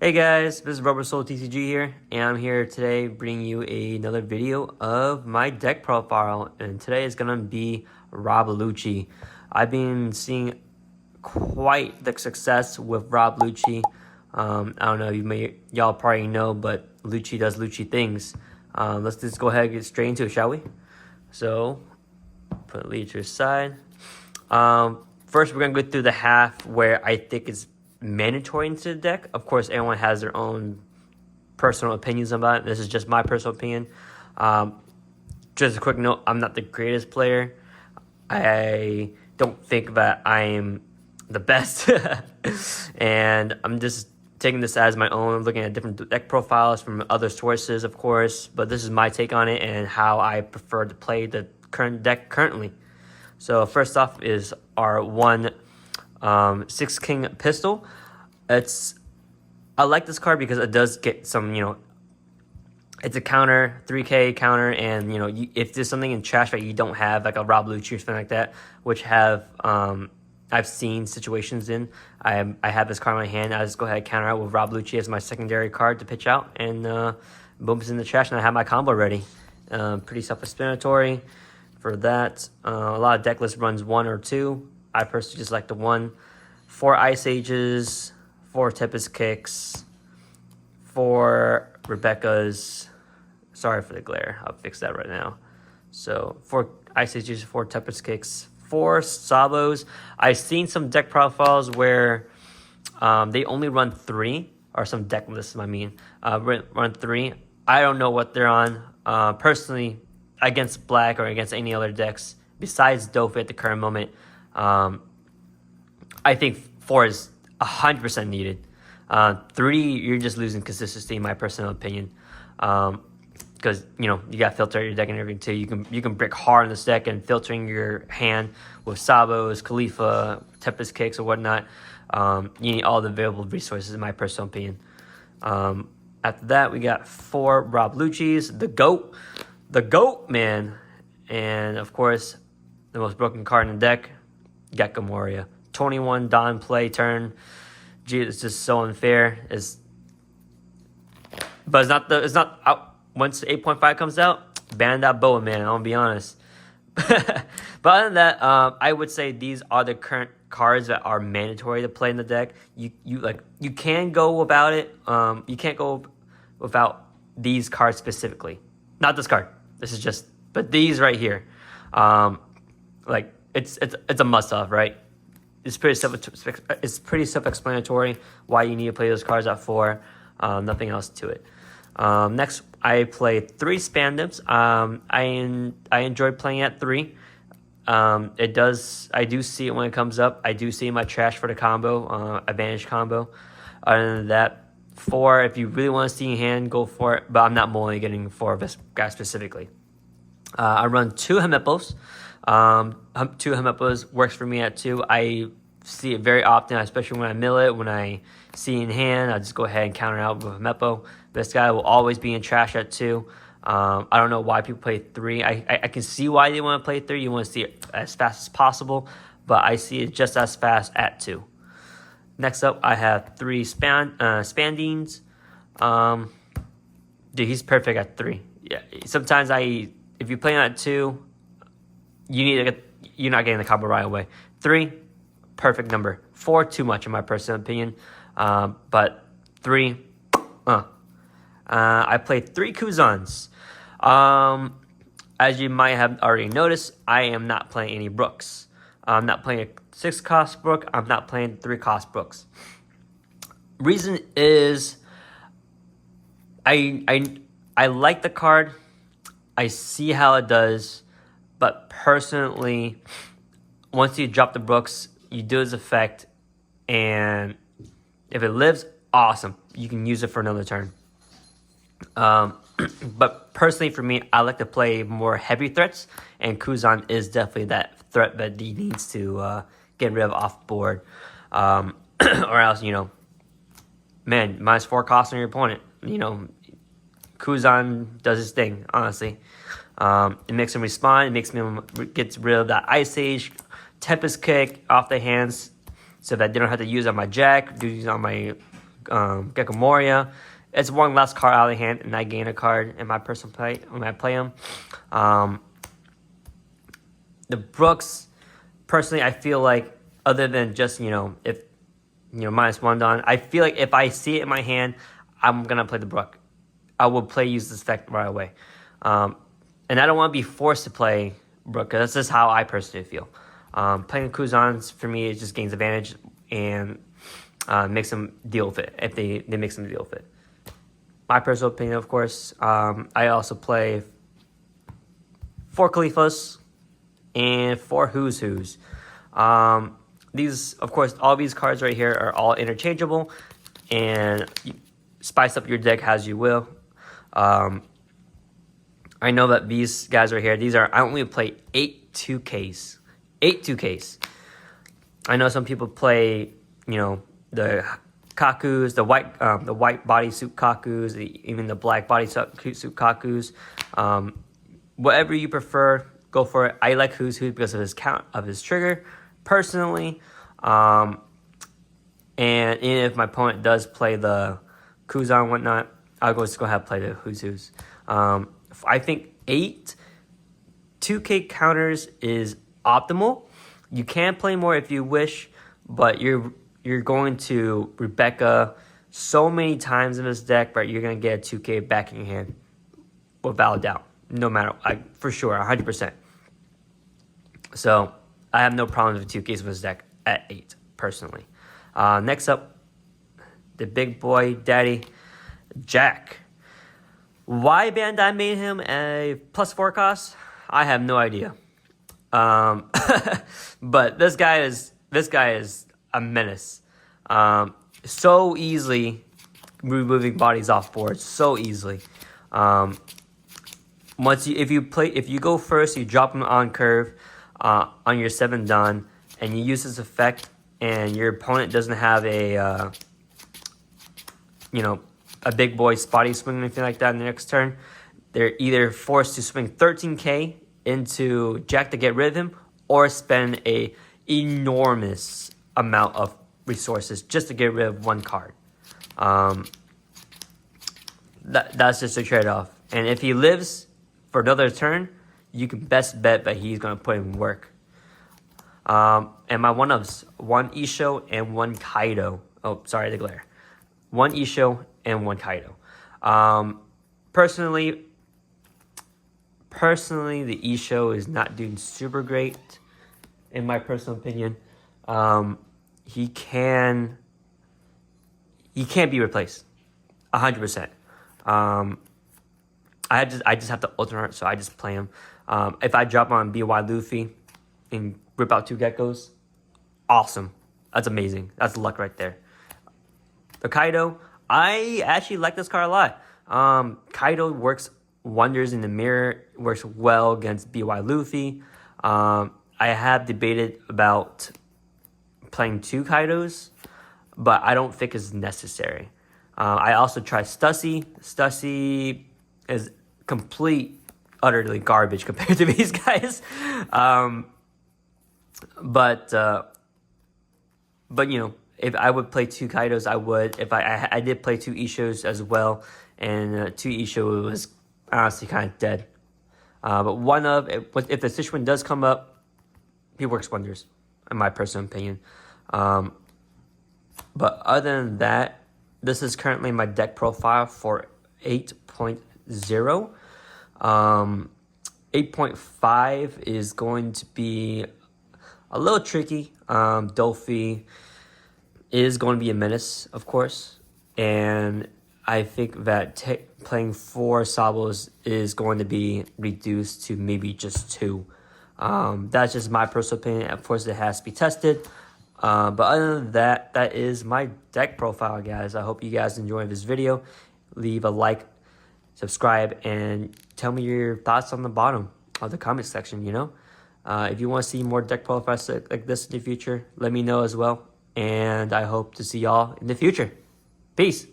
Hey guys, this is OPTCG here, and I'm here today bringing you another video of my deck profile, and today is gonna be Rob Lucci. I've been seeing quite the success with Rob Lucci. I don't know, y'all probably know, but Lucci does Lucci things. Let's just go ahead and get straight into it, shall we? So, put Lee to the side. First, we're gonna go through the half where I think it's mandatory into the deck. Of course, everyone has their own personal opinions about it. This is just my personal opinion. Just a quick note, I'm not the greatest player. I don't think that I am the best. And I'm just taking this as my own, looking at different deck profiles from other sources, of course. But this is my take on it and how I prefer to play the current deck currently. So first off is our 6 King Pistol. I like this card because it does get some, it's a counter, 3K counter, and if there's something in trash that you don't have, like a Rob Lucci or something like that, which I've seen situations in. I have this card in my hand. I just go ahead and counter out with Rob Lucci as my secondary card to pitch out, and boom, it's in the trash, and I have my combo ready. Pretty self-explanatory for that. A lot of deck lists runs 1 or 2. I personally just like the 1. 4 Ice Ages, 4 Tempest Kicks, 4 Rebecca's. Sorry for the glare. I'll fix that right now. So 4 Ice Ages, 4 Tempest Kicks, 4 Sabos. I've seen some deck profiles where they only run 3, or some deck lists, run 3. I don't know what they're on. Personally, against black or against any other decks besides Dofi at the current moment, I think 4 is 100% needed. 3, you're just losing consistency, in my personal opinion. Because you got to filter your deck and everything too. You can brick hard in this deck, and filtering your hand with Sabos, Khalifa, Tempest Kicks, or whatnot. You need all the available resources, in my personal opinion. After that, we got 4 Rob Lucci's, the GOAT, man. And of course, the most broken card in the deck, Gecko Moria. 21 Dawn play turn. Gee, it's just so unfair. But it's not out. Once 8.5 comes out, ban that Boa, man. I'm gonna be honest. But other than that, I would say these are the current cards that are mandatory to play in the deck. You can go without it. You can't go without these cards specifically. Not this card. But these right here. It's a must-have, right? It's pretty self-explanatory why you need to play those cards at 4. Nothing else to it. Next, I play 3 Spandems. I enjoy playing at 3. I do see it when it comes up. I do see my trash for the combo, advantage combo. Other than that, 4, if you really want to see your hand, go for it. But I'm not only getting 4 of this guy specifically. I run 2 Hemipos. 2 Hemipos works for me at 2. I see it very often, especially when I mill it. When I see in hand, I just go ahead and counter out with Hemipo. This guy will always be in trash at 2. I don't know why people play 3. I can see why they want to play 3. You want to see it as fast as possible, but I see it just as fast at 2. Next up, I have 3 Spandines. Dude, he's perfect at 3. Yeah, sometimes if you're playing at 2, you're not getting the combo right away. 3, perfect number. 4, too much in my personal opinion. But 3, I played 3 Kuzans. As you might have already noticed, I am not playing any Brooks. I'm not playing a 6 cost Brook. I'm not playing 3 cost Brooks. Reason is, I like the card. I see how it does. But personally, once you drop the Brooks, you do its effect, and if it lives, awesome. You can use it for another turn. But personally, for me, I like to play more heavy threats, and Kuzan is definitely that threat that he needs to get rid of off board. Or else, man, -4 cost on your opponent. Kuzan does his thing, honestly. It makes him respond. It makes him get rid of that Ice Age, Tempest Kick off the hands, so that they don't have to use on my Jack, do use on my Gecko Moria. It's one less card out of the hand, and I gain a card in my personal play when I play him. The Brooks, personally, I feel like, other than just, if, -1 done, I feel like if I see it in my hand, I'm going to play the Brook. I will use this effect right away. And I don't want to be forced to play Brook, because that's just how I personally feel. Playing Kuzans, for me, it just gains advantage and makes them deal with it, if they make some deal with it. My personal opinion, of course, I also play 4 Khalifas and 4 Who's Who's. These, of course, all these cards right here are all interchangeable, and you spice up your deck as you will. I know that these guys right here, I only play 8 2Ks. 8 2Ks. I know some people play, the Kakus, the white bodysuit Kakus, even the black bodysuit Kakus. Whatever you prefer, go for it. I like Who's Who because of his count of his trigger, personally. And even if my opponent does play the Kuzan and whatnot, I'll just go ahead and play the Who's Who's. I think 8 2K counters is optimal. You can play more if you wish, but you're going to Rebecca so many times in this deck, but you're going to get a 2K back in your hand without a doubt. No matter, for sure, 100%. So I have no problem with 2Ks with this deck at 8, personally. Next up, the big boy daddy, Jack. Why Bandai made him a +4 cost, I have no idea. But this guy is a menace. So easily removing bodies off board, so easily. If you go first, you drop him on curve on your 7 done, and you use this effect, and your opponent doesn't have a big boy spotty swing or anything like that in the next turn, they're either forced to swing 13K into Jack to get rid of him, or spend a enormous amount of resources just to get rid of 1 card. That's just a trade-off. And if he lives for another turn, you can best bet that he's going to put in work. And my one-ofs, 1 Isho and 1 Kaido. Oh, sorry, the glare. 1 Isho and 1 Kaido. Personally, the Isho is not doing super great, in my personal opinion. He can be replaced, 100%. I just have to alternate, so I just play him. If I drop on BY Luffy and rip out 2 Geckos, awesome. That's amazing. That's luck right there. The Kaido, I actually like this card a lot. Kaido works wonders in the mirror, works well against BY Luffy. I have debated about playing 2 Kaidos, but I don't think it's necessary. I also tried Stussy. Stussy is utterly garbage compared to these guys. But if I would play 2 Kaidos, I would. If I did play 2 Ishos as well, and 2 Isho was honestly kind of dead. But if the situation does come up, he works wonders, in my personal opinion. But other than that, this is currently my deck profile for 8.0. 8.5 is going to be a little tricky. Dolphy is going to be a menace, of course, and I think that playing 4 Sabos is going to be reduced to maybe just 2. That's just my personal opinion. Of course, it has to be tested. But other than that, that is my deck profile, guys. I hope you guys enjoyed this video. Leave a like, subscribe, and tell me your thoughts on the bottom of the comment section, If you want to see more deck profiles like this in the future, let me know as well. And I hope to see y'all in the future. Peace.